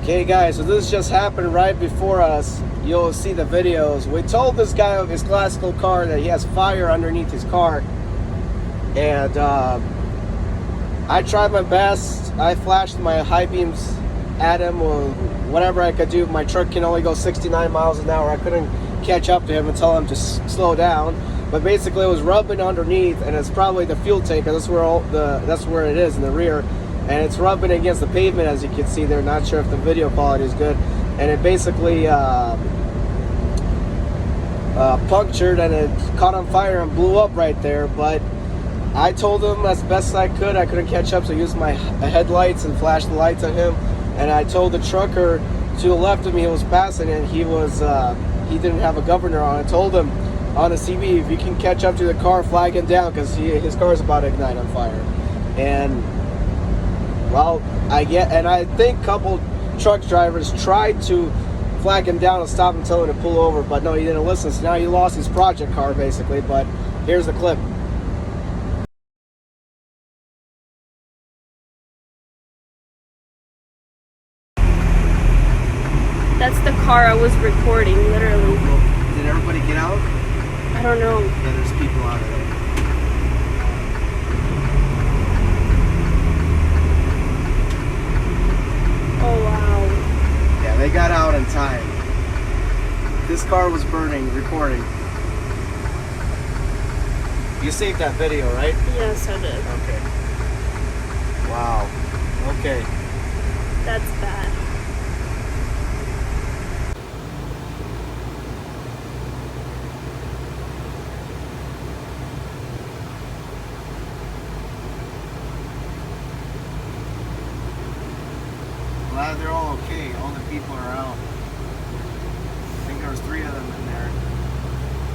Okay guys, so this just happened right before us. You'll see the videos. We told this guy of his classical car that he has fire underneath his car. And I tried my best. I flashed my high beams at him or whatever I could do. My truck can only go 69 miles an hour. I couldn't catch up to him and tell him to slow down. But basically it was rubbing underneath, and it's probably the fuel tank. That's where it is in the rear. And it's rubbing against the pavement, as you can see there. Not sure if the video quality is good. And it basically punctured, and it caught on fire and blew up right there. But I told him as best I could. I couldn't catch up, so I used my headlights and flashed the lights on him. And I told the trucker to the left of me, he was passing, and he didn't have a governor on. I told him on the CB, if you can catch up to the car, flag him down, because his car is about to ignite on fire. And well, I think a couple truck drivers tried to flag him down and stop him, tell him to pull over, but no, he didn't listen. So now he lost his project car basically. But here's the clip. That's the car I was recording, literally. Did everybody get out? I don't know. Yeah, there's people out of there. Oh, wow. Yeah, they got out in time. This car was burning, recording. You saved that video, right? Yes, I did. Okay. Wow. Okay. That's bad. Glad they're all okay. All the people are out. I think there was 3 of them in there.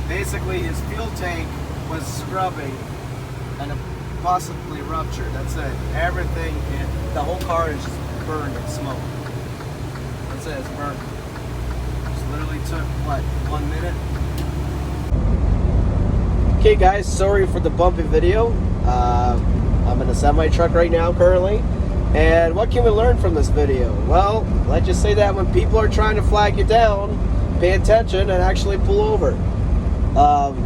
Basically, his fuel tank was scrubbing and it possibly ruptured. That's it. Everything, the whole car is just burned in smoke. That's it. It's burnt. Just literally took, what, 1 minute? Okay, guys. Sorry for the bumpy video. I'm in a semi truck right now currently. And what can we learn from this video? Well, let's just say that when people are trying to flag you down, pay attention and actually pull over.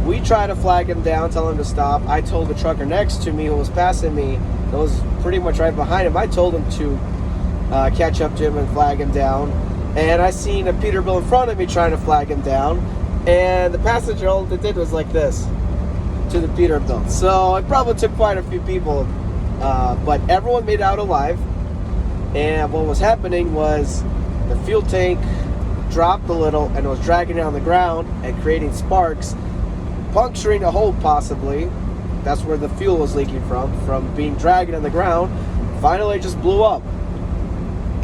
We try to flag him down, tell him to stop. I told the trucker next to me who was passing me, that was pretty much right behind him, I told him to catch up to him and flag him down. And I seen a Peterbilt in front of me trying to flag him down. And the passenger, all they did was like this to the Peterbilt. So it probably took quite a few people. But everyone made it out alive, and what was happening was the fuel tank dropped a little and was dragging it on the ground and creating sparks, puncturing a hole possibly. That's where the fuel was leaking from being dragged on the ground. Finally, it just blew up,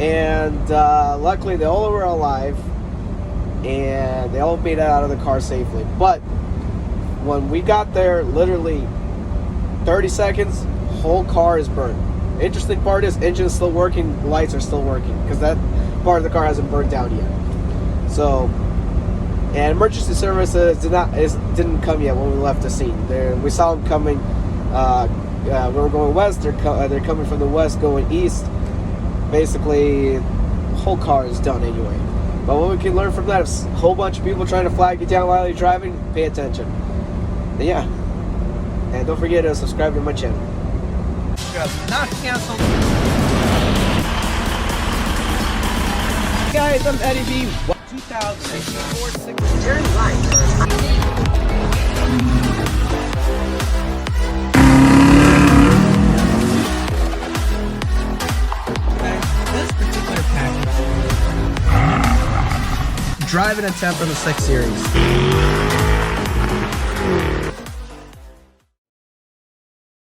and luckily they all were alive, and they all made it out of the car safely. But when we got there, literally 30 seconds, whole car is burned. Interesting part is engine is still working, lights are still working, because that part of the car hasn't burned down yet. So, and emergency services didn't come yet when we left the scene. We saw them coming. We were going west. They're coming from the west, going east. Basically, the whole car is done anyway. But what we can learn from that is a whole bunch of people trying to flag you down while you're driving. Pay attention. And yeah, and don't forget to subscribe to my channel. Not canceled. Guys, I'm Eddie B. 2004 Turn right. This particular package. Driving attempt on the 6 Series.